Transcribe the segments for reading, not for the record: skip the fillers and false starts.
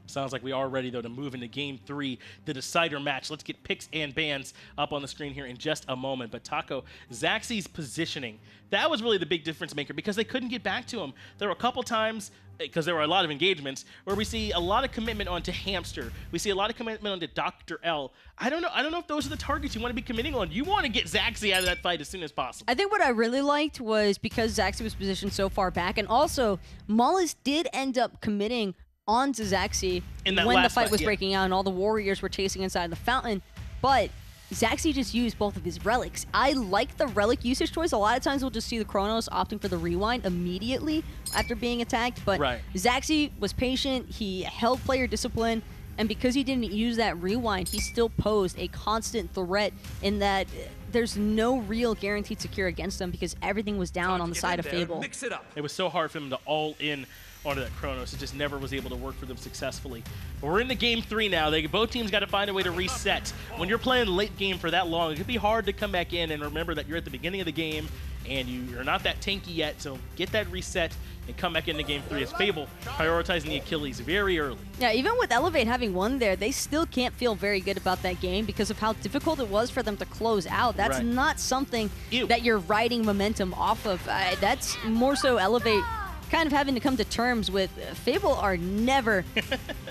Sounds like we are ready, though, to move into Game 3, the decider match. Let's get picks and bans up on the screen here in just a moment. But Taco, Zachsy's positioning, that was really the big difference maker because they couldn't get back to him. There were a couple times, because there were a lot of engagements, where we see a lot of commitment onto Hamster. We see a lot of commitment onto DoctorL. I don't know if those are the targets you want to be committing on. You want to get Zachsy out of that fight as soon as possible. I think what I really liked was because Zachsy was positioned so far back, and also Mollusk did end up committing onto Zachsy when the fight was breaking out and all the warriors were chasing inside the fountain, but Zachsy just used both of his relics. I like the relic usage choice. A lot of times we'll just see the Chronos opting for the rewind immediately after being attacked, but Zachsy was patient, he held player discipline, and because he didn't use that rewind, he still posed a constant threat in that there's no real guaranteed secure against him because everything was down on the side of Fable. Mix it up. It was so hard for him to all in onto that Chronos. It just never was able to work for them successfully. But we're into Game 3 now. Both teams got to find a way to reset. When you're playing late game for that long, it could be hard to come back in and remember that you're at the beginning of the game and you're not that tanky yet, so get that reset and come back into Game 3 as Fable prioritizing the Achilles very early. Yeah, even with Evelate having won there, they still can't feel very good about that game because of how difficult it was for them to close out. That's not something that you're riding momentum off of. That's more so Evelate kind of having to come to terms with. Fable are never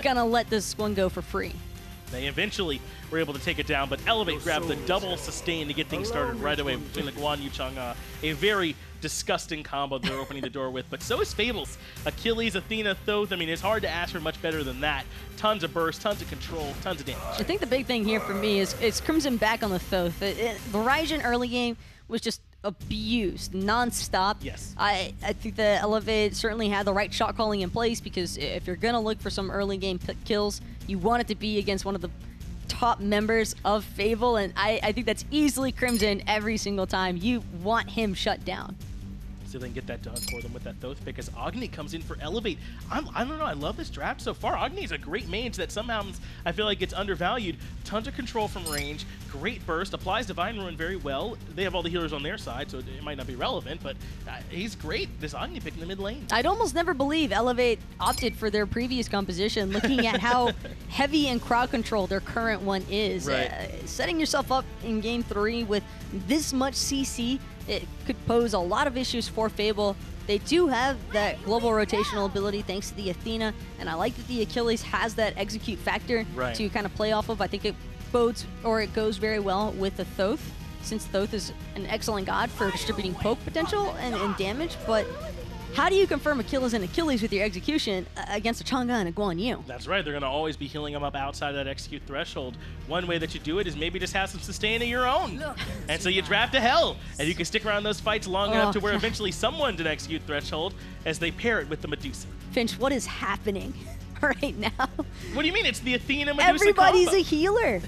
gonna let this one go for free. They eventually were able to take it down, but Evelate grabbed the double sustain to get things started right away between the Guan, Chang'e. A very disgusting combo they're opening the door with, but so is Fable's. Achilles, Athena, Thoth. I mean, it's hard to ask for much better than that. Tons of burst, tons of control, tons of damage. I think the big thing here for me is Crimson back on the Thoth. Verizon early game was just abused non-stop. Yes. I think the Evelate certainly had the right shot calling in place because if you're going to look for some early game kills, you want it to be against one of the top members of Fable, and I think that's easily Crimson every single time. You want him shut down. See if they can get that done for them with that Thoth pick as Agni comes in for Evelate. I don't know, I love this draft so far. Agni's a great mage that somehow I feel like gets undervalued. Tons of control from range, great burst, applies Divine Ruin very well. They have all the healers on their side, so it might not be relevant, but he's great, this Agni pick in the mid lane. I'd almost never believe Evelate opted for their previous composition, looking at how heavy in crowd control their current one is. Setting yourself up in Game 3 with this much CC, it could pose a lot of issues for Fable. They do have that global rotational ability thanks to the Athena, and I like that the Achilles has that execute factor to kind of play off of. I think it goes very well with the Thoth, since Thoth is an excellent god for distributing poke potential and damage, but how do you confirm Achilles and Achilles with your execution against a Chang'e and a Guan? That's right. They're going to always be healing them up outside of that execute threshold. One way that you do it is maybe just have some sustain of your own. And so you draft a hell, and you can stick around those fights long enough to where eventually someone's an execute threshold as they pair it with the Medusa. Finch, what is happening right now? What do you mean? It's the Athena Medusa Everybody's combo. A healer.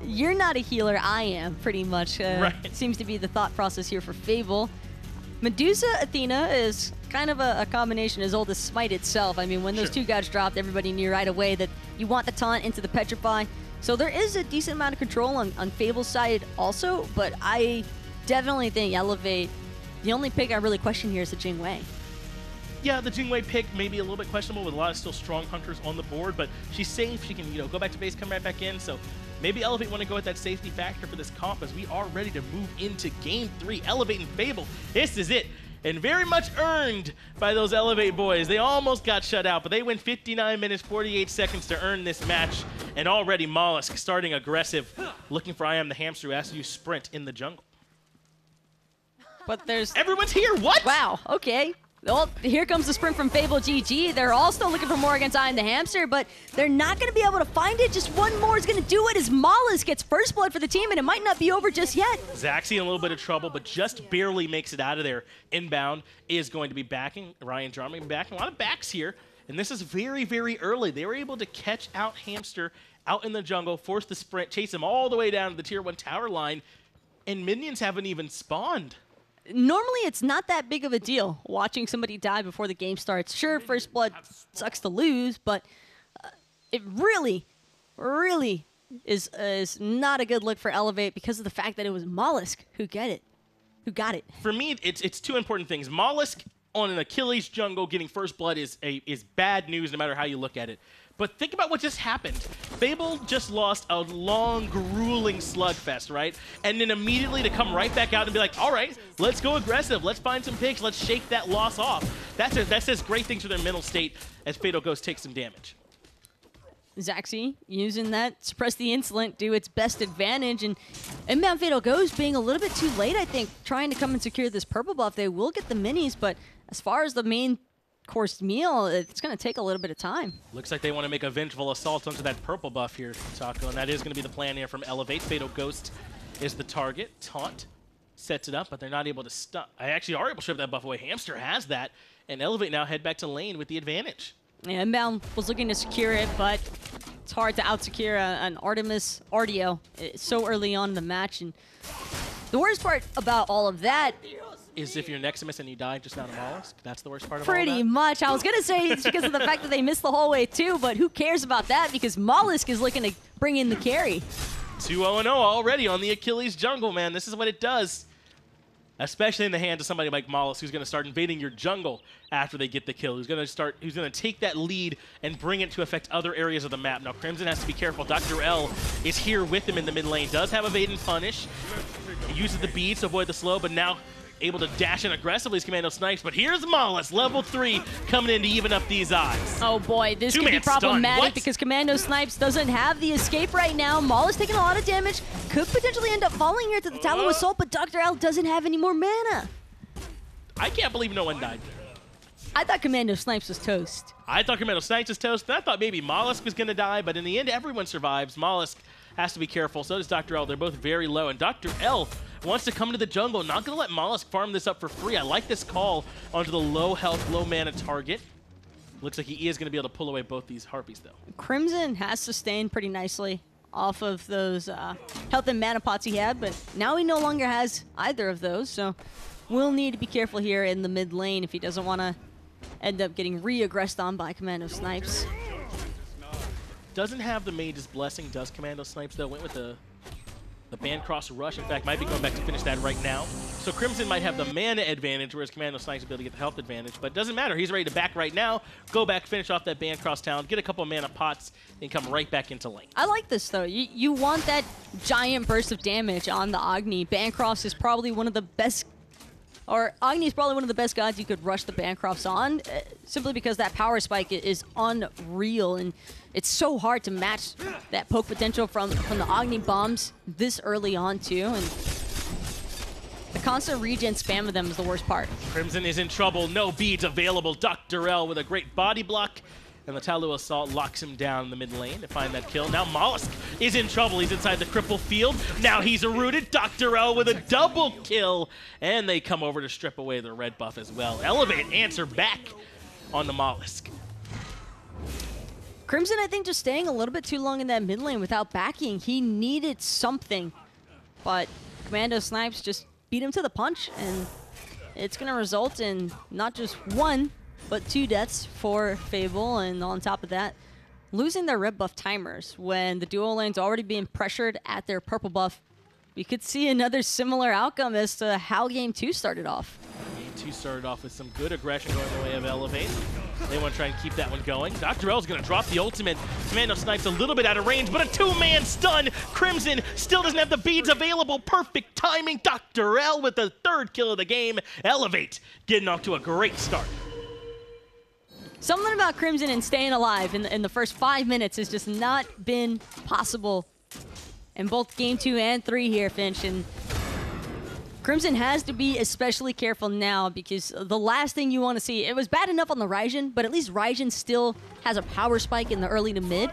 You're not a healer. I am, pretty much. It seems to be the thought process here for Fable. Medusa Athena is kind of a combination as old as Smite itself. I mean, when those two gods dropped, everybody knew right away that you want the taunt into the Petrify. So there is a decent amount of control on Fable's side also, but I definitely think Evelate, the only pick I really question here is the Chang'e. Yeah, the Jingwei pick may be a little bit questionable with a lot of still strong hunters on the board, but she's safe. She can, go back to base, come right back in. So maybe Evelate want to go with that safety factor for this comp as we are ready to move into Game 3. Evelate and Fable, this is it. And very much earned by those Evelate boys. They almost got shut out, but they went 59 minutes, 48 seconds to earn this match. And already Mollusk starting aggressive, looking for IAmTheHamster, who has to use sprint in the jungle. But there's... Everyone's here, what? Wow, okay. Well, here comes the sprint from FableGG. They're all still looking for more against IAmTheHamster, but they're not going to be able to find it. Just one more is going to do it as Mollusk gets first blood for the team, and it might not be over just yet. Zachsy in a little bit of trouble, but just barely makes it out of there. Inbound is going to be backing. Ryan Jarman backing. A lot of backs here, and this is very, very early. They were able to catch out Hamster out in the jungle, force the sprint, chase him all the way down to the Tier 1 tower line, and minions haven't even spawned. Normally, it's not that big of a deal watching somebody die before the game starts. Sure, first blood sucks to lose, but it really, really is not a good look for Evelate because of the fact that it was Mollusk who got it. For me, it's two important things. Mollusk on an Achilles jungle, getting first blood is bad news no matter how you look at it. But think about what just happened. Fable just lost a long, grueling slugfest, right? And then immediately to come right back out and be like, all right, let's go aggressive. Let's find some picks. Let's shake that loss off. That says great things for their mental state as Fatal Ghost takes some damage. Zachsy using that suppress the insolent to its best advantage, and Inbound Fatal Ghost being a little bit too late, I think, trying to come and secure this purple buff. They will get the minis, but as far as the main course meal, it's going to take a little bit of time. Looks like they want to make a vengeful assault onto that purple buff here, Taco, and that is going to be the plan here from Elevate. Fatal Ghost is the target. Taunt sets it up, but they're not able to stop. I actually are able to strip that buff away. Hamster has that, and Elevate now head back to lane with the advantage. Yeah, Inbound was looking to secure it, but it's hard to out-secure an Artemis Artio so early on in the match. And the worst part about all of that is if you're Nexamiss and you die just out of Mollusk. That's the worst part of all that. Pretty much. I was going to say it's because of the fact that they missed the whole way too, but who cares about that because Mollusk is looking to bring in the carry. 2-0-0 already on the Achilles jungle, man. This is what it does. Especially in the hands of somebody like Mollusk, who's going to start invading your jungle after they get the kill. Who's going to take that lead and bring it to affect other areas of the map. Now, Crimson has to be careful. DoctorL is here with him in the mid lane. Does have evade and punish. He uses the beads to avoid the slow, but now able to dash in aggressively as Commando Snipes. But here's Mollusk, level 3, coming in to even up these odds. Oh boy, this could be problematic because Commando Snipes doesn't have the escape right now. Mollusk taking a lot of damage. Could potentially end up falling here to the Talon Assault, but DoctorL doesn't have any more mana. I can't believe no one died. I thought Commando Snipes was toast. I thought Commando Snipes was toast, and I thought maybe Mollusk was going to die, but in the end, everyone survives. Mollusk has to be careful. So does DoctorL. They're both very low, and DoctorL wants to come to the jungle. Not going to let Mollusk farm this up for free. I like this call onto the low health, low mana target. Looks like he is going to be able to pull away both these Harpies, though. Crimson has sustained pretty nicely off of those health and mana pots he had, but now he no longer has either of those, so we'll need to be careful here in the mid lane if he doesn't want to end up getting re-aggressed on by Commando Snipes. Doesn't have the Mage's Blessing, does Commando Snipes, though. Went with the Bancross Rush. In fact, might be going back to finish that right now. So Crimson might have the mana advantage, whereas Commando Snipes will be able to get the health advantage. But it doesn't matter. He's ready to back right now. Go back, finish off that Bancross talent, get a couple of mana pots, and come right back into lane. I like this, though. You want that giant burst of damage on the Agni. Bancross is probably one of the best... Or Agni is probably one of the best gods you could rush the Bancrofts on, simply because that power spike is unreal, and it's so hard to match that poke potential from the Agni bombs this early on, too. And the constant regen spam of them is the worst part. Crimson is in trouble. No beads available. DoctorL with a great body block. And the Talu Assault locks him down in the mid lane to find that kill. Now Mollusk is in trouble. He's inside the cripple field. Now he's rooted. DoctorL with a double kill. And they come over to strip away the red buff as well. Elevate answer back on the Mollusk. Crimson, I think, just staying a little bit too long in that mid lane without backing. He needed something. But Commando Snipes just beat him to the punch. And it's going to result in not just one, but 2 deaths for Fable, and on top of that, losing their red buff timers when the duo lane's already being pressured at their purple buff. We could see another similar outcome as to how Game 2 started off. Game 2 started off with some good aggression going the way of Elevate. They want to try and keep that one going. DoctorL's going to drop the ultimate. Commando Snipes a little bit out of range, but a 2-man stun. Crimson still doesn't have the beads available. Perfect timing. DoctorL with the 3rd kill of the game. Elevate getting off to a great start. Something about Crimson and staying alive in the first 5 minutes has just not been possible in both Game 2 and 3 here, Finch. And Crimson has to be especially careful now because the last thing you want to see, it was bad enough on the Raijin, but at least Raijin still has a power spike in the early to mid.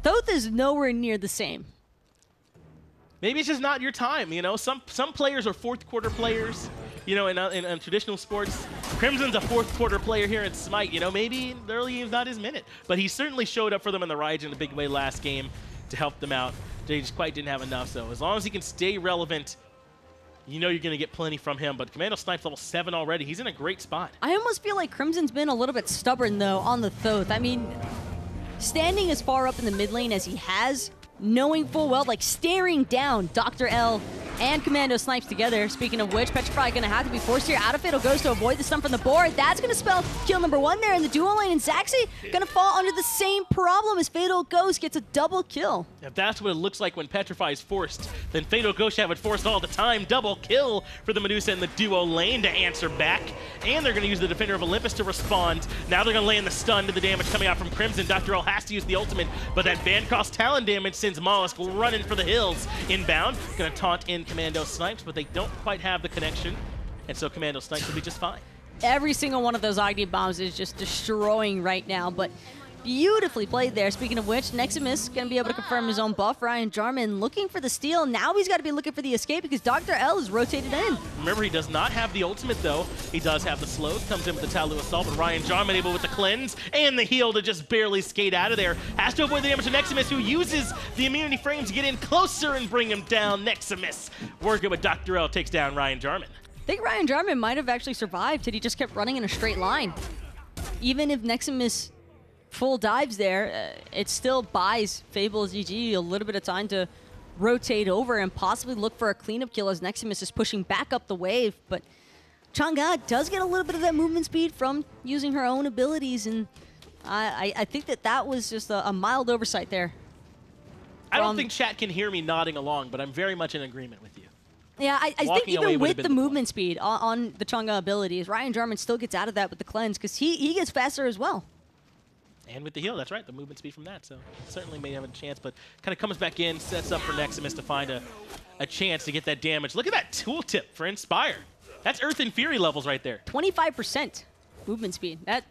Thoth is nowhere near the same. Maybe it's just not your time, you know? Some players are 4th quarter players. You know, in traditional sports, Crimson's a 4th quarter player here at Smite. You know, maybe in the early game's not his minute. But he certainly showed up for them in the Raijin in a big way last game to help them out. They just quite didn't have enough. So as long as he can stay relevant, you know you're going to get plenty from him. But Commando Snipes level 7 already. He's in a great spot. I almost feel like Crimson's been a little bit stubborn, though, on the Thoth. I mean, standing as far up in the mid lane as he has, knowing full well, like staring down DoctorL and Commando Snipes together. Speaking of which, Petrify going to have to be forced here out of Fatal Ghost to avoid the stun from the board. That's going to spell kill number 1 there in the duo lane, and Zachsy going to fall under the same problem as Fatal Ghost gets a double kill. If that's what it looks like when Petrify is forced, then Fatal Ghost have it forced all the time. Double kill for the Medusa in the duo lane to answer back. And they're going to use the Defender of Olympus to respond. Now they're going to lay in the stun to the damage coming out from Crimson. DoctorL has to use the ultimate, but that ban cost Talon damage sends Mollusk running for the hills. Inbound, going to taunt in Commando Snipes, but they don't quite have the connection. And so Commando Snipes will be just fine. Every single one of those Agni bombs is just destroying right now, but beautifully played there. Speaking of which, Nexamiss going to be able to confirm his own buff. Jarman looking for the steal. Now he's got to be looking for the escape because DoctorL is rotated in. Remember, he does not have the ultimate, though. He does have the slow. Comes in with the Talu Assault, but Jarman able with the cleanse and the heal to just barely skate out of there. Has to avoid the damage to Nexamiss, who uses the immunity frames to get in closer and bring him down. Nexamiss working with DoctorL takes down Jarman. I think Jarman might have actually survived had he just kept running in a straight line. Even if Nexamiss full dives there, it still buys FableGG a little bit of time to rotate over and possibly look for a cleanup kill as Nexamiss is pushing back up the wave. But Chang'e does get a little bit of that movement speed from using her own abilities, and I think that was just a mild oversight there. I don't think chat can hear me nodding along, but I'm very much in agreement with you. Yeah, I think even with the movement speed on the Chang'e abilities, Jarman still gets out of that with the cleanse because he gets faster as well. And with the heal, that's right, the movement speed from that. So certainly may have a chance, but kind of comes back in, sets up for Nexamiss to find a chance to get that damage. Look at that tooltip for Inspire. That's Earth and Fury levels right there. 25% movement speed. That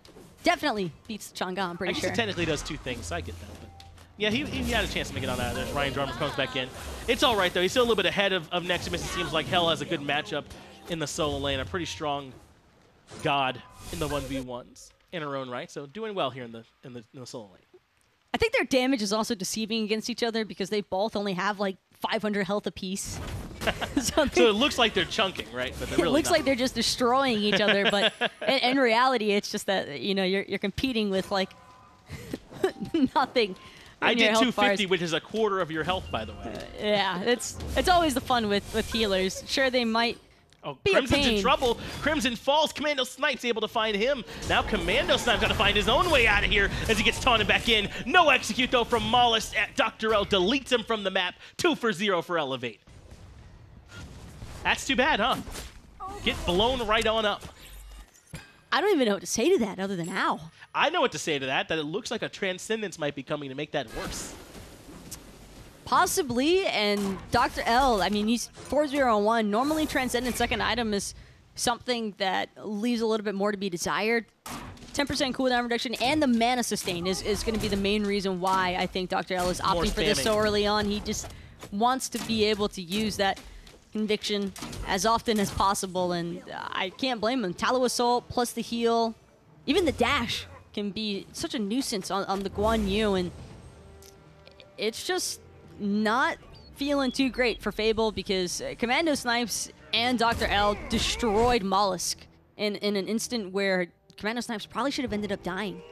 definitely beats Chang'e, I'm pretty sure. I guess it technically does 2 things, so I get that. But yeah, he had a chance to make it on out of there. Jarman comes back in. It's all right, though. He's still a little bit ahead of Nexamiss. It seems like Hell has a good matchup in the solo lane. A pretty strong god in the 1v1s. In her own right, so doing well here in the solo lane. I think their damage is also deceiving against each other because they both only have like 500 health apiece. So it looks like they're chunking, right? But they're really it looks not. like they're just destroying each other, but in reality, it's just that you're competing with like nothing. I did 250, which is a quarter of your health, by the way. Yeah, it's always the fun with healers. Sure, they might. Oh, Crimson's in trouble. Crimson falls. Commando Snipes able to find him. Now Commando Snipes got to find his own way out of here as he gets taunted back in. No execute, though, from Mollusk. DoctorL deletes him from the map. 2 for 0 for Elevate. That's too bad, huh? Get blown right on up. I don't even know what to say to that other than ow. I know what to say to that it looks like a Transcendence might be coming to make that worse. Possibly, and DoctorL, I mean, he's 4-0-1. Normally, Transcendent second item is something that leaves a little bit more to be desired. 10% cooldown reduction and the mana sustain is going to be the main reason why I think DoctorL is opting for this so early on. He just wants to be able to use that conviction as often as possible, and I can't blame him. Talu Assault plus the heal, even the dash can be such a nuisance on the Guan Yu, and it's just not feeling too great for Fable because Commando Snipes and DoctorL destroyed Mollusk in an instant where Commando Snipes probably should have ended up dying.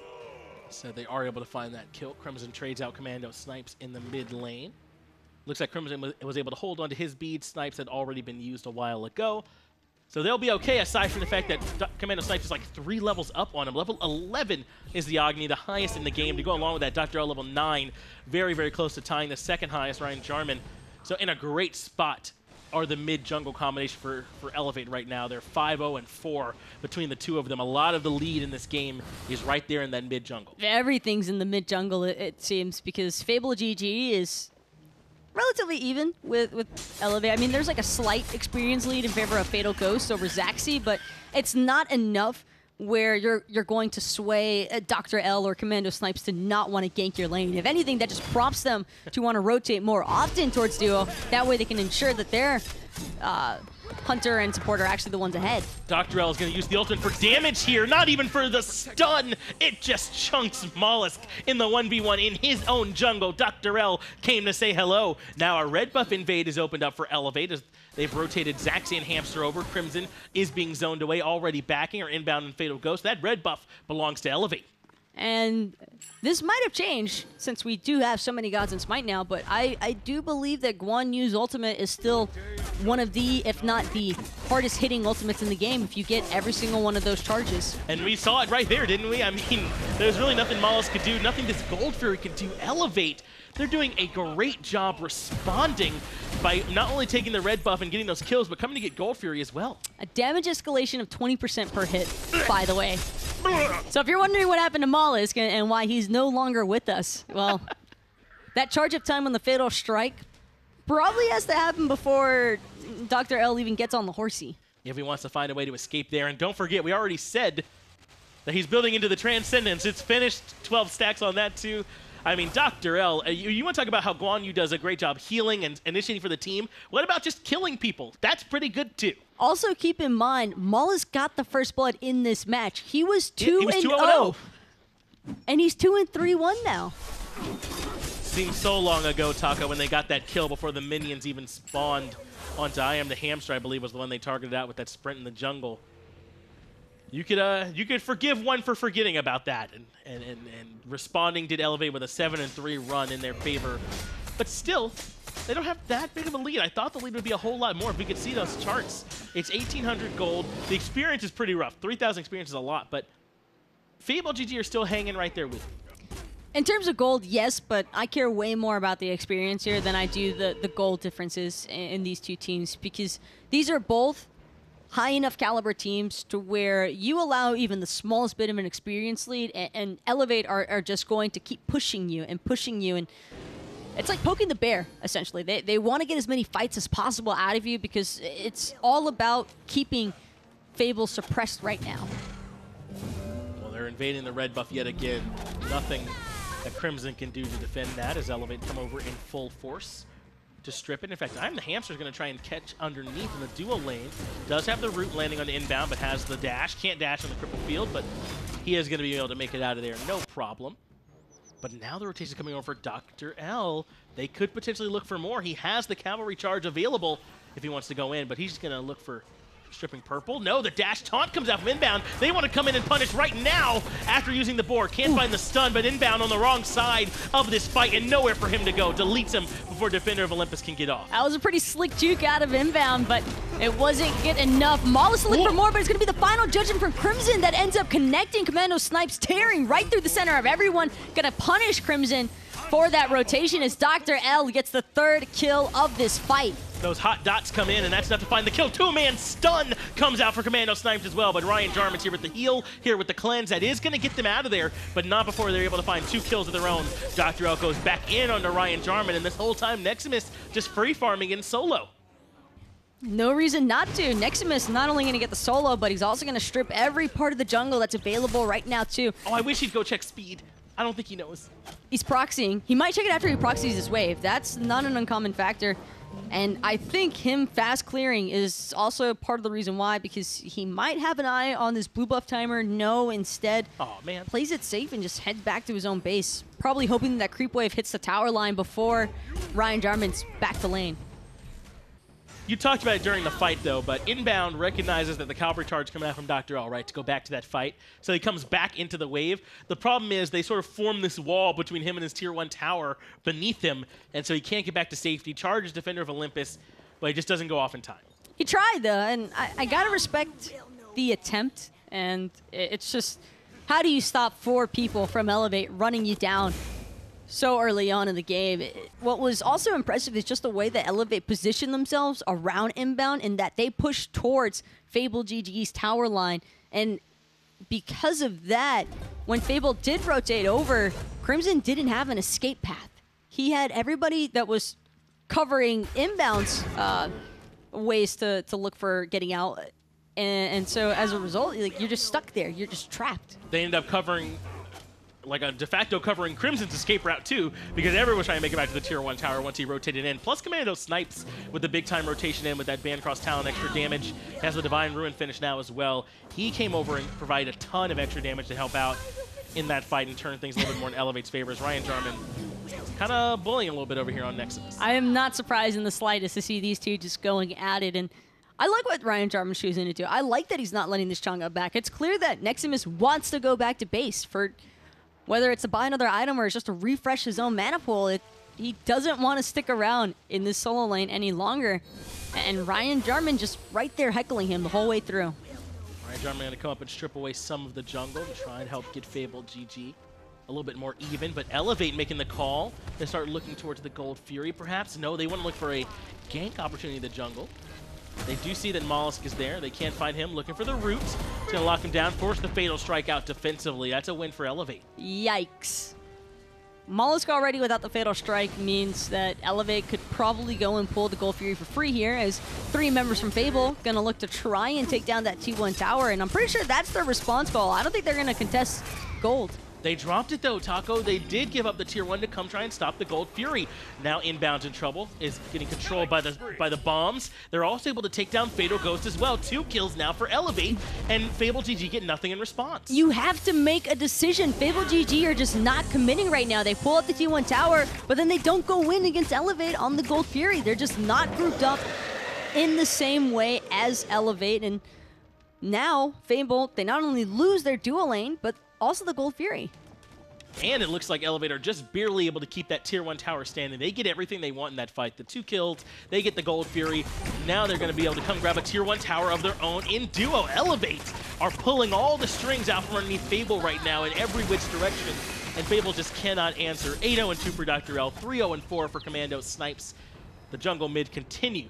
So they are able to find that kill. Crimson trades out Commando Snipes in the mid lane. Looks like Crimson was able to hold onto his bead. Snipes had already been used a while ago. So they'll be okay, aside from the fact that Commando Snipes is like 3 levels up on him. Level 11 is the Agni, the highest in the game. To go along with that, DoctorL level 9, very, very close to tying the second highest, Jarman. So in a great spot are the mid-jungle combination for Elevate right now. They're 5-0-4 between the two of them. A lot of the lead in this game is right there in that mid-jungle. Everything's in the mid-jungle, it seems, because FableGG is relatively even with Elevate. I mean, there's like a slight experience lead in favor of Fatal Ghost over Zachsy, but it's not enough where you're going to sway DoctorL or Commando Snipes to not want to gank your lane. If anything, that just prompts them to want to rotate more often towards duo. That way they can ensure that their hunter and support are actually the ones ahead. DoctorL is going to use the ultimate for damage here, not even for the stun. It just chunks Mollusk in the 1v1 in his own jungle. DoctorL came to say hello. Now a red buff invade is opened up for Elevate as they've rotated Zachsy and Hamster over. Crimson is being zoned away, already backing or inbound in Fatal Ghost. That red buff belongs to Elevate. And this might have changed since we do have so many gods in Smite now, but I do believe that Guan Yu's ultimate is still one of the, if not the hardest hitting ultimates in the game if you get every single one of those charges. And we saw it right there, didn't we? I mean, there's really nothing Mollusk could do, nothing this Gold Fury could do. Elevate, they're doing a great job responding by not only taking the red buff and getting those kills, but coming to get Gold Fury as well. A damage escalation of 20% per hit, by the way. So if you're wondering what happened to Mollusk and why he's no longer with us, well, that charge up time on the Fatal Strike probably has to happen before DoctorL even gets on the horsey. If he wants to find a way to escape there. And don't forget, we already said that he's building into the Transcendence. It's finished, 12 stacks on that too. I mean, DoctorL, you want to talk about how Guan Yu does a great job healing and initiating for the team. What about just killing people? That's pretty good too. Also, keep in mind, Mollusk got the first blood in this match. He was 2-0. And he's 2-3-1 now. Seems so long ago, Taka, when they got that kill before the minions even spawned onto IAmTheHamster, I believe was the one they targeted out with that sprint in the jungle. You could forgive one for forgetting about that, and responding did Elevate with a 7-3 run in their favor. But still, they don't have that big of a lead. I thought the lead would be a whole lot more if we could see those charts. It's 1,800 gold. The experience is pretty rough. 3,000 experience is a lot, but FableGG are still hanging right there with you. In terms of gold, yes, but I care way more about the experience here than I do the gold differences in these two teams, because these are both high enough caliber teams to where you allow even the smallest bit of an experience lead, and Elevate are just going to keep pushing you, and it's like poking the bear, essentially. They want to get as many fights as possible out of you because it's all about keeping Fable suppressed right now. Well, they're invading the red buff yet again. Nothing that Crimson can do to defend that as Elevate come over in full force to strip it. In fact, IAmTheHamster is going to try and catch underneath in the dual lane. Does have the root landing on the inbound, but has the dash. Can't dash on the cripple field, but he is going to be able to make it out of there, no problem. But now the rotation is coming over for DoctorL. They could potentially look for more. He has the cavalry charge available if he wants to go in, but he's just going to look for stripping purple. No, the dash taunt comes out from inbound. They want to come in and punish right now after using the board. Can't find the stun, but inbound on the wrong side of this fight and nowhere for him to go. Deletes him before Defender of Olympus can get off. That was a pretty slick juke out of inbound, but it wasn't good enough. Mollusk looking for more, but it's going to be the final judgment from Crimson that ends up connecting. Commando Snipes tearing right through the center of everyone. Going to punish Crimson for that rotation as DoctorL gets the third kill of this fight. Those hot dots come in, and that's enough to find the kill. Two-man stun comes out for Commando Snipes as well, but Ryan Jarman's here with the heal, here with the cleanse. That is going to get them out of there, but not before they're able to find 2 kills of their own. DoctorL goes back in onto Ryan Jarman, and this whole time Nexamiss just free-farming in solo. No reason not to. Nexamiss not only going to get the solo, but he's also going to strip every part of the jungle that's available right now, too. Oh, I wish he'd go check speed. I don't think he knows. He's proxying. He might check it after he proxies his wave. That's not an uncommon factor. And I think him fast clearing is also part of the reason why, because he might have an eye on this blue buff timer. No, instead, plays it safe and just heads back to his own base. Probably hoping that creep wave hits the tower line before Ryan Jarman's back to lane. You talked about it during the fight, though, but Inbound recognizes that the cavalry charge coming out from DoctorL, right, to go back to that fight. So he comes back into the wave. The problem is they sort of form this wall between him and his tier 1 tower beneath him, and so he can't get back to safety. Charges Defender of Olympus, but he just doesn't go off in time. He tried, though, and I gotta respect the attempt, and it's just, how do you stop 4 people from Elevate running you down so early on in the game? What was also impressive is just the way that Elevate positioned themselves around Inbound, and that they pushed towards FableGG's tower line. And because of that, when Fable did rotate over, Crimson didn't have an escape path. He had everybody that was covering Inbound's ways to look for getting out. And so as a result, like, you're just stuck there. You're just trapped. They end up covering, like a de facto covering Crimson's escape route too, because everyone was trying to make it back to the tier 1 tower once he rotated in. Plus Commando Snipes with the big time rotation in with that Bancross Talon extra damage. Has the Divine Ruin finish now as well. He came over and provided a ton of extra damage to help out in that fight and turn things a little bit more in Elevate's favor, as Ryan Jarman kind of bullying a little bit over here on Nexamiss. I am not surprised in the slightest to see these two just going at it, and I like what Ryan Jarman's choosing to do. I like that he's not letting this Chang'e back. It's clear that Nexamiss wants to go back to base for Whether it's to buy another item or just to refresh his own mana pool, he doesn't want to stick around in this solo lane any longer. And Ryan Jarman just right there heckling him the whole way through. Ryan Jarman going to come up and strip away some of the jungle to try and help get FableGG a little bit more even. But Elevate making the call. They start looking towards the Gold Fury, perhaps. No, they want to look for a gank opportunity in the jungle. They do see that Mollusk is there. They can't find him. Looking for the root. It's going to lock him down. Force the Fatal Strike out defensively. That's a win for Elevate. Yikes. Mollusk already without the Fatal Strike means that Elevate could probably go and pull the Gold Fury for free here, as 3 members from Fable going to look to try and take down that T1 tower, and I'm pretty sure that's their response call. I don't think they're going to contest gold. They dropped it though, Taco. They did give up the tier 1 to come try and stop the Gold Fury. Now Inbound's in trouble, is getting controlled by the bombs. They're also able to take down Fatal Ghost as well. 2 kills now for Elevate, and FableGG get nothing in response. You have to make a decision. FableGG are just not committing right now. They pull up the T1 tower, but then they don't go in against Elevate on the Gold Fury. They're just not grouped up in the same way as Elevate, and now Fable, they not only lose their dual lane, but also the Gold Fury. And it looks like Elevate are just barely able to keep that tier 1 tower standing. They get everything they want in that fight. The 2 kills, they get the Gold Fury. Now they're going to be able to come grab a tier 1 tower of their own in duo. Elevate are pulling all the strings out from underneath Fable right now in every which direction. And Fable just cannot answer. 8-0-2 for DoctorL, 3-0-4 for Commando Snipes. The jungle mid continue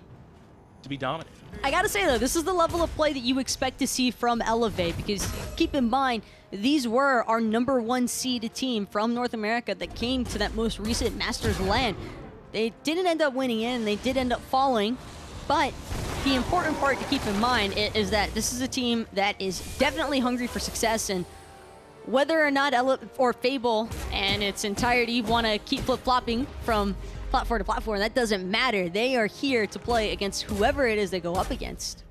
to be dominant. I gotta say though, this is the level of play that you expect to see from Elevate, because keep in mind, these were our #1 seeded team from North America that came to that most recent Masters LAN. They didn't end up winning in, they did end up falling, but the important part to keep in mind is that this is a team that is definitely hungry for success, and whether or not Fable and its entirety want to keep flip-flopping from platform to platform, that doesn't matter. They are here to play against whoever it is they go up against.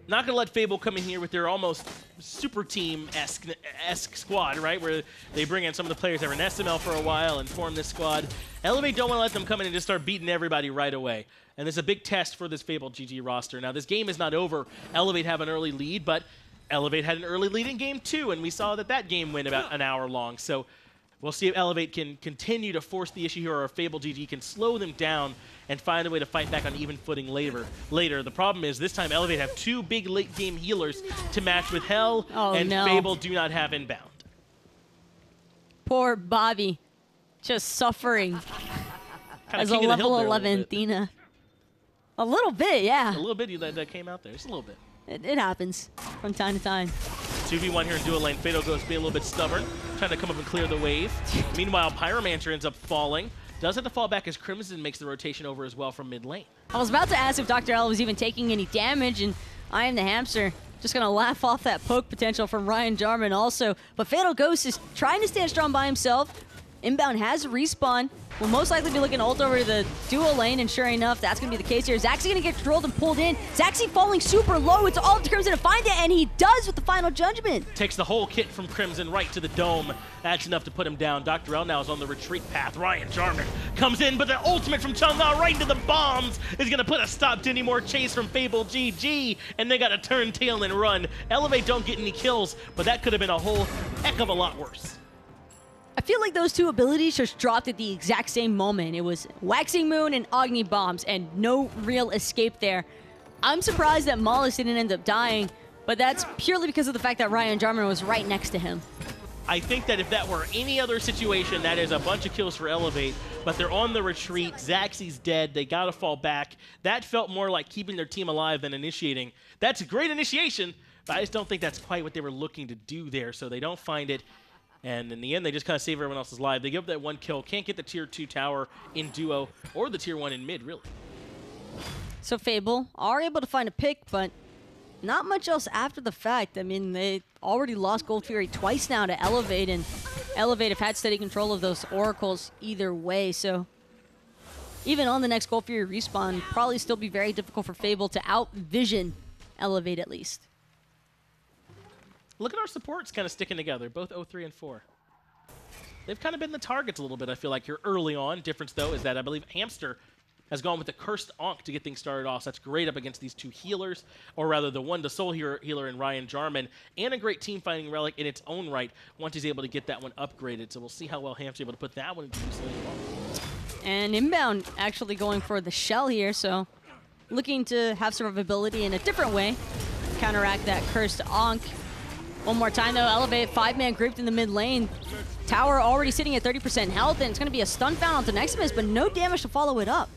Not going to let Fable come in here with their almost super team-esque squad, right? Where they bring in some of the players that were in SML for a while and form this squad. Elevate don't want to let them come in and just start beating everybody right away. And there's a big test for this FableGG roster. Now, this game is not over. Elevate have an early lead, but Elevate had an early lead in game 2, and we saw that game went about an hour long. So we'll see if Elevate can continue to force the issue here, or if FableGG can slow them down and find a way to fight back on even footing later. The problem is this time Elevate have 2 big late game healers to match with Hell, and no. Fable do not have Inbound. Poor Bobby, just suffering as a level 11 Athena. A little bit, yeah. A little bit that came out there, just a little bit. It happens from time to time. 2v1 here in dual lane. Fatal Ghost being a little bit stubborn, trying to come up and clear the wave. Meanwhile, Pyromancer ends up falling. Does have to fall back as Crimson makes the rotation over as well from mid lane. I was about to ask if DoctorL was even taking any damage, and IAmTheHamster just going to laugh off that poke potential from Ryan Jarman also. But Fatal Ghost is trying to stand strong by himself. Inbound has a respawn. Will most likely be looking to ult over to the dual lane, and sure enough, that's going to be the case here. Zachsy going to get controlled and pulled in. Zachsy falling super low. It's all up to Crimson to find it, and he does with the final judgment. Takes the whole kit from Crimson right to the dome. That's enough to put him down. DoctorL now is on the retreat path. Ryan Jarman comes in, but the ultimate from Chang'e right into the bombs is going to put a stop to any more chase from FableGG, and they got to turn tail and run. Elevate don't get any kills, but that could have been a whole heck of a lot worse. I feel like those 2 abilities just dropped at the exact same moment. It was Waxing Moon and Agni bombs, and no real escape there. I'm surprised that Mollusk didn't end up dying, but that's purely because of the fact that Ryan Jarman was right next to him. I think that if that were any other situation, that is a bunch of kills for Elevate, but they're on the retreat. Zachsy's dead. They got to fall back. That felt more like keeping their team alive than initiating. That's a great initiation, but I just don't think that's quite what they were looking to do there, so they don't find it. And in the end, they just kind of save everyone else's life. They give up that 1 kill. Can't get the tier 2 tower in duo or the tier 1 in mid, really. So Fable are able to find a pick, but not much else after the fact. I mean, they already lost Gold Fury twice now to Elevate, and Elevate have had steady control of those oracles either way. So even on the next Gold Fury respawn, probably still be very difficult for Fable to out-vision Elevate at least. Look at our supports kind of sticking together, both 0-3 and 4. They've kind of been the targets a little bit, I feel like, here early on. Difference, though, is that I believe Hamster has gone with the Cursed Ankh to get things started off. So that's great up against these two healers, or rather the one, the soul healer in Ryan Jarman, and a great team fighting relic in its own right once he's able to get that one upgraded. So we'll see how well Hamster's able to put that one into use later on. And Inbound actually going for the shell here, so looking to have survivability in a different way, counteract that Cursed Ankh. One more time though, Elevate, 5-man grouped in the mid lane. Tower already sitting at 30% health, and it's going to be a stun found onto Nexamiss, but no damage to follow it up.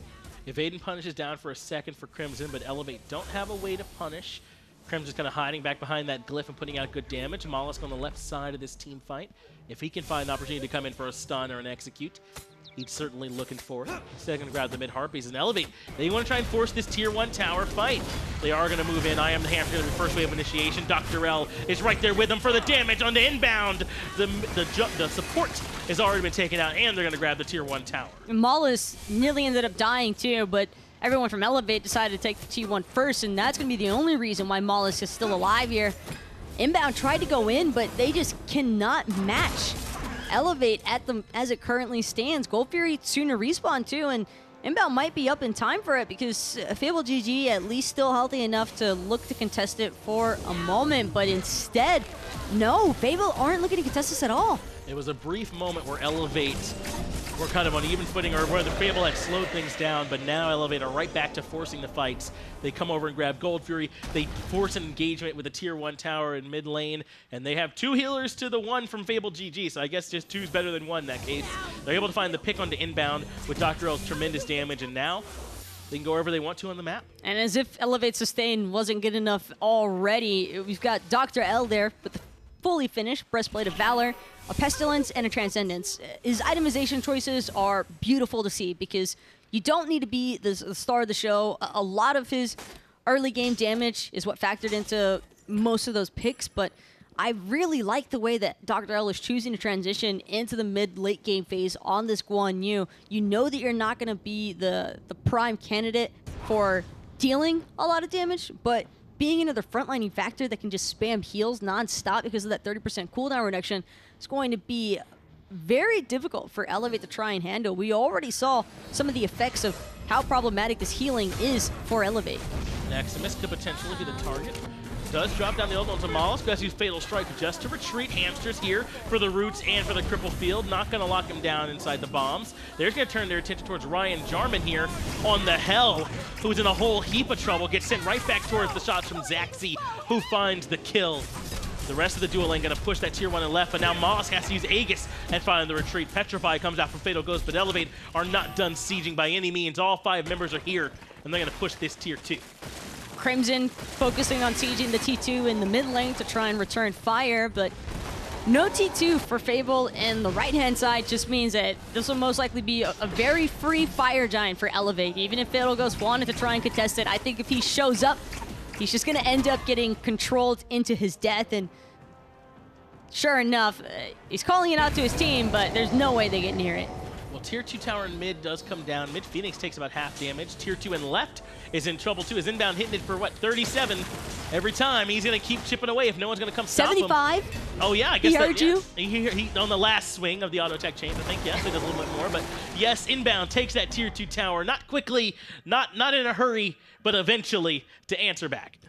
Evaden punishes down for a second for Crimson, but Elevate don't have a way to punish. Crimson's kind of hiding back behind that glyph and putting out good damage. Mollusk on the left side of this team fight. If he can find an opportunity to come in for a stun or an execute, he's certainly looking for it. Instead, going to grab the mid Harpies and Elevate. They want to try and force this tier 1 tower fight. They are going to move in. IAmTheHamster going to be first wave of initiation. DoctorL is right there with them for the damage on the Inbound. The support has already been taken out, and they're going to grab the tier 1 tower. Mollusk nearly ended up dying too, but everyone from Elevate decided to take the T1 first, and that's going to be the only reason why Mollusk is still alive here. Inbound tried to go in, but they just cannot match Elevate at them as it currently stands. Gold Fury sooner respawn too, and Inbound might be up in time for it because FableGG at least still healthy enough to look to contest it for a moment, but instead, no, Fable aren't looking to contest this at all. It was a brief moment where Elevate were kind of on even footing, or where the Fable had slowed things down, but now Elevate are right back to forcing the fights. They come over and grab Gold Fury. They force an engagement with the tier 1 tower in mid lane, and they have 2 healers to the 1 from FableGG, so I guess just 2's better than 1 in that case. They're able to find the pick onto Inbound with DoctorL's tremendous damage, and now they can go wherever they want to on the map. And as if Elevate Sustain wasn't good enough already, we've got DoctorL there with the fully finished Breastplate of Valor, a Pestilence, and a Transcendence. His itemization choices are beautiful to see because you don't need to be the star of the show. A lot of his early game damage is what factored into most of those picks, but I really like the way that DoctorL is choosing to transition into the mid-late game phase on this Guan Yu. You know that you're not going to be the prime candidate for dealing a lot of damage, but being another frontlining factor that can just spam heals non-stop because of that 30% cooldown reduction is going to be very difficult for Elevate to try and handle. We already saw some of the effects of how problematic this healing is for Elevate. Nexamiss could potentially be the target. Does drop down the ult onto Mollusk, who has to use Fatal Strike just to retreat. Hamsters here for the roots and for the cripple field. Not going to lock him down inside the bombs. They're going to turn their attention towards Ryan Jarman here on the Hell, who's in a whole heap of trouble. Gets sent right back towards the shots from Zachsy, who finds the kill. The rest of the duel lane going to push that tier 1 and left, but now Mollusk has to use Aegis and find the retreat. Petrify comes out from Fatal Ghost, but Elevate are not done sieging by any means. All 5 members are here, and they're going to push this tier 2. Crimson focusing on sieging the T2 in the mid lane to try and return fire, but no T2 for Fable, and the right-hand side just means that this will most likely be a very free Fire Giant for Elevate. Even if Fatal Ghost wanted to try and contest it, I think if he shows up, he's just going to end up getting controlled into his death, and sure enough, he's calling it out to his team, but there's no way they get near it. Well, tier 2 tower in mid does come down. Mid Phoenix takes about half damage. Tier 2 in left is in trouble too. His Inbound hitting it for, what, 37 every time. He's going to keep chipping away if no one's going to come stop 75? him. Oh, yeah, I guess he heard you? He on the last swing of the auto tech chains, I think, yes, it does a little bit more. But yes, Inbound takes that tier 2 tower. Not quickly, not in a hurry, but eventually to answer back.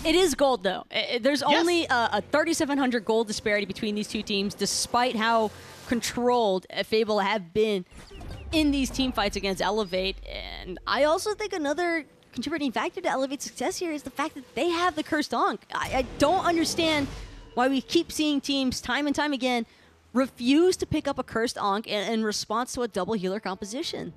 It is gold, though. There's only a 3,700 gold disparity between these two teams, despite how controlled Fable have been in these team fights against Elevate. And I also think another contributing factor to Elevate's success here is the fact that they have the Cursed Ankh. I don't understand why we keep seeing teams time and time again refuse to pick up a Cursed Ankh in response to a double healer composition.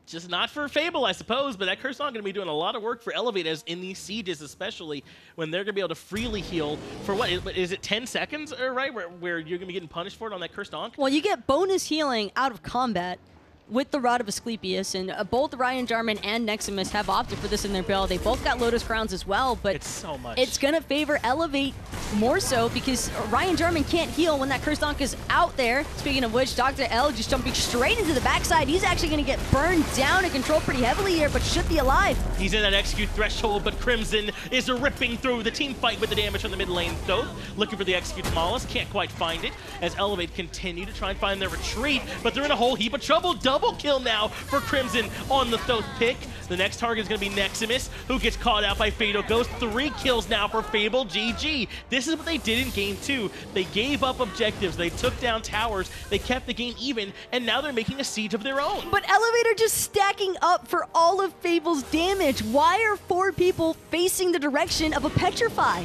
Just not for Fable, I suppose, but that Cursed Ankh going to be doing a lot of work for Elevate, as in these sieges, especially when they're going to be able to freely heal for what? Is it 10 seconds, right? Where you're going to be getting punished for it on that Cursed Ankh? Well, you get bonus healing out of combat with the Rod of Asclepius, and both Ryan Jarman and Nexamiss have opted for this in their build. They both got Lotus Crowns as well, but it's so much. It's going to favor Elevate more so because Ryan Jarman can't heal when that Cursed Ankh is out there. Speaking of which, DoctorL just jumping straight into the backside. He's actually going to get burned down and controlled pretty heavily here, but should be alive. He's in that execute threshold, but Crimson is ripping through the team fight with the damage from the mid lane. Thoth looking for the execute Mollusk, can't quite find it as Elevate continue to try and find their retreat, but they're in a whole heap of trouble. Double double kill now for Crimson on the Thoth pick. The next target is going to be Nexamiss, who gets caught out by Fatal Ghost. 3 kills now for FableGG. This is what they did in Game 2. They gave up objectives, they took down towers, they kept the game even, and now they're making a siege of their own. But Elevate are just stacking up for all of Fable's damage. Why are 4 people facing the direction of a Petrify?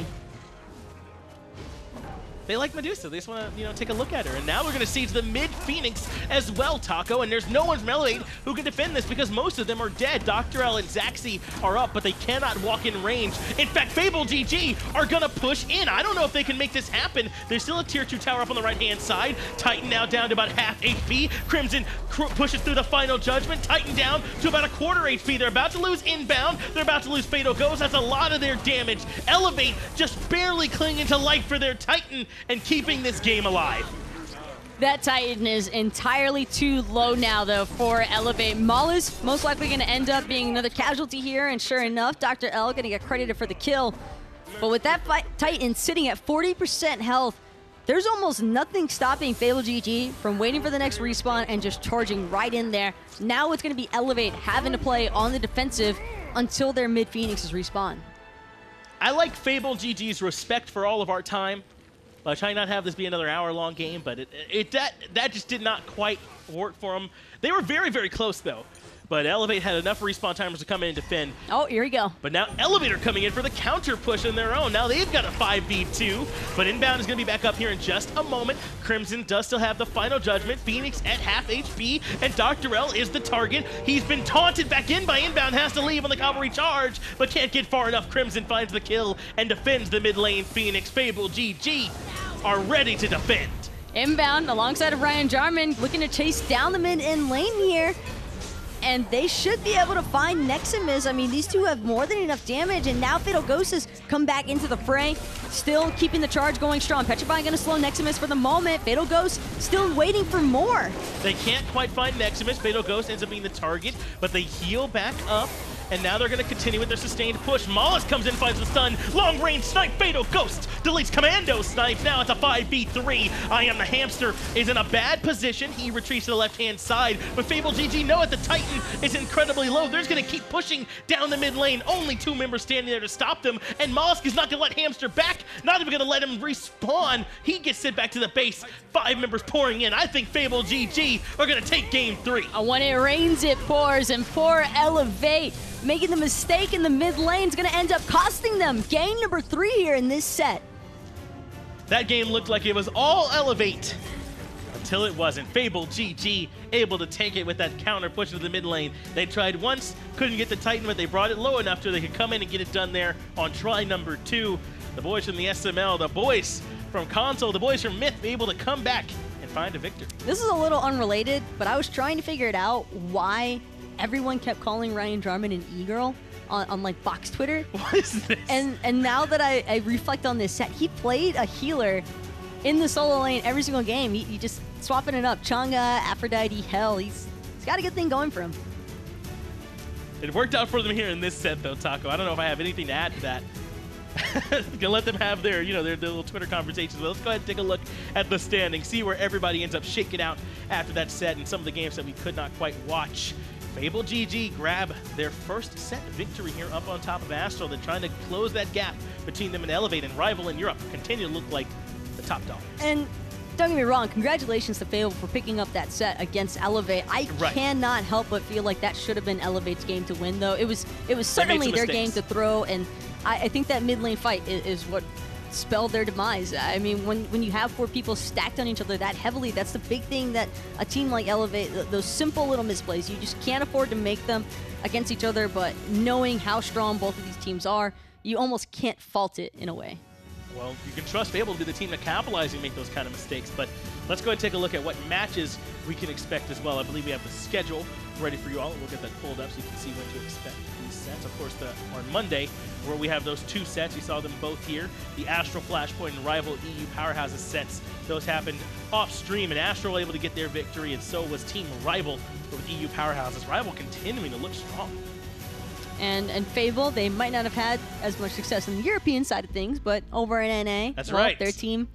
They like Medusa. They just want to, take a look at her. And now we're going to siege the mid-Phoenix as well, Taco. And there's no one from Evelate who can defend this because most of them are dead. DoctorL and Zachsy are up, but they cannot walk in range. In fact, FableGG are going to push in. I don't know if they can make this happen. There's still a tier 2 tower up on the right-hand side. Titan now down to about half HP. Crimson pushes through the final judgment. Titan down to about a quarter HP. They're about to lose Inbound. They're about to lose Fatal Ghost. That's a lot of their damage. Elevate just barely clinging to life for their Titan and keeping this game alive. That Titan is entirely too low now, though, for Elevate. Mollusk most likely going to end up being another casualty here, and sure enough, DoctorL going to get credited for the kill. But with that Titan sitting at 40% health, there's almost nothing stopping FableGG from waiting for the next respawn and just charging right in there. Now it's going to be Elevate having to play on the defensive until their mid-Phoenix is respawn. I like FableGG's respect for all of our time. Trying not to have this be another hour-long game, but that just did not quite work for them. They were very, very close, though. But Elevate had enough respawn timers to come in and defend. Oh, here we go. But now Elevate are coming in for the counter push on their own. Now they've got a 5v2, but Inbound is going to be back up here in just a moment. Crimson does still have the final judgment. Phoenix at half HP, and DoctorL is the target. He's been taunted back in by Inbound, has to leave on the cavalry charge, but can't get far enough. Crimson finds the kill and defends the mid lane. Phoenix, FableGG are ready to defend. Inbound alongside of Ryan Jarman looking to chase down the mid in lane here. And they should be able to find Nexamiss. I mean, these two have more than enough damage, and now Fatal Ghost has come back into the fray, still keeping the charge going strong. Petrify going to slow Nexamiss for the moment. Fatal Ghost still waiting for more. They can't quite find Nexamiss. Fatal Ghost ends up being the target, but they heal back up. And now they're going to continue with their sustained push. Mollusk comes in, finds the stun. Long-range snipe. Fatal Ghost deletes Commando Snipe. Now it's a 5v3. IAmTheHamster is in a bad position. He retreats to the left-hand side. But FableGG know it. The Titan is incredibly low. They're just going to keep pushing down the mid lane. Only 2 members standing there to stop them. And Mollusk is not going to let Hamster back. Not even going to let him respawn. He gets sent back to the base. 5 members pouring in. I think FableGG are going to take game 3. When it rains, it pours. And poor Elevate, making the mistake in the mid lane, is going to end up costing them game number 3 here in this set. That game looked like it was all Elevate until it wasn't. FableGG able to tank it with that counter push into the mid lane. They tried once, couldn't get the Titan, but they brought it low enough so they could come in and get it done there on try number 2. The boys from the SML, the boys from Console, the boys from Myth able to come back and find a victory. This is a little unrelated, but I was trying to figure it out why everyone kept calling Ryan Jarman an e-girl on like Fox Twitter. What is this? And now that I reflect on this set, he played a healer in the solo lane every single game. He just swapping it up. Chang'e, Aphrodite, Hell. He's got a good thing going for him. It worked out for them here in this set, though, Taco. I don't know if I have anything to add to that. Gonna let them have their, their little Twitter conversations. But let's go ahead and take a look at the standings, see where everybody ends up shaking out after that set and some of the games that we could not quite watch. FableGG grab their first set victory here up on top of Astro. They're trying to close that gap between them and Elevate, and Rival in Europe continue to look like the top dogs. And don't get me wrong, congratulations to Fable for picking up that set against Elevate. I cannot help but feel like that should have been Elevate's game to win, though. It was certainly their game to throw, and I think that mid lane fight is what spelled their demise. I mean, when you have 4 people stacked on each other that heavily, that's the big thing that a team like Elevate, those simple little misplays, you just can't afford to make them against each other, but knowing how strong both of these teams are, you almost can't fault it in a way. Well, you can trust Fable to be the team to capitalize and make those kind of mistakes, but let's go ahead and take a look at what matches we can expect as well. I believe we have the schedule ready for you all, and we'll get that pulled up so you can see when to expect these sets. Of course, on Monday, where we have those 2 sets, you saw them both here, the Astro Flashpoint and Rival EU Powerhouses sets. Those happened off stream, and Astro were able to get their victory, and so was Team Rival with EU Powerhouses. Rival continuing to look strong. And Fable, they might not have had as much success on the European side of things, but over in NA, that's right, their team,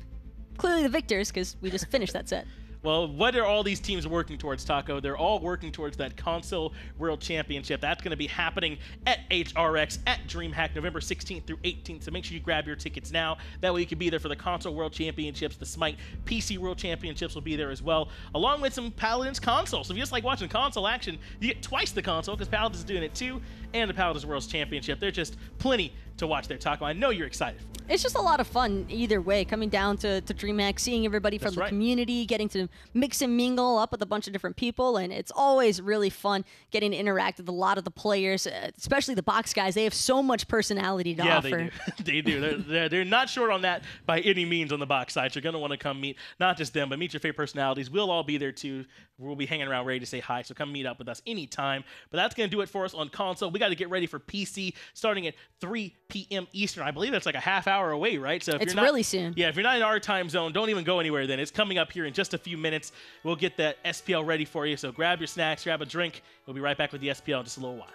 clearly the victors, because we just finished that set. Well, what are all these teams working towards, Taco? They're all working towards that console world championship. That's going to be happening at HRX at DreamHack November 16th through 18th. So make sure you grab your tickets now. That way you can be there for the console world championships. The Smite PC world championships will be there as well, along with some Paladins console. So if you just like watching console action, you get twice the console because Paladins is doing it too, and the Paladins World Championship. There's just plenty to watch there, Taco. I know you're excited for it. It's just a lot of fun either way, coming down to DreamHack, seeing everybody from the community, getting to mix and mingle up with a bunch of different people, and it's always really fun getting to interact with a lot of the players, especially the box guys. They have so much personality to offer. They do. They're not short on that by any means on the box side. You're going to want to come meet not just them, but meet your favorite personalities. We'll all be there too. We'll be hanging around ready to say hi, so come meet up with us anytime. But that's going to do it for us on console. We got to get ready for PC starting at 3 p.m. Eastern. I believe that's like a half hour away, right? So if it's you're not, really soon. Yeah, if you're not in our time zone, don't even go anywhere then. It's coming up here in just a few minutes. We'll get that SPL ready for you. So grab your snacks, grab a drink. We'll be right back with the SPL in just a little while.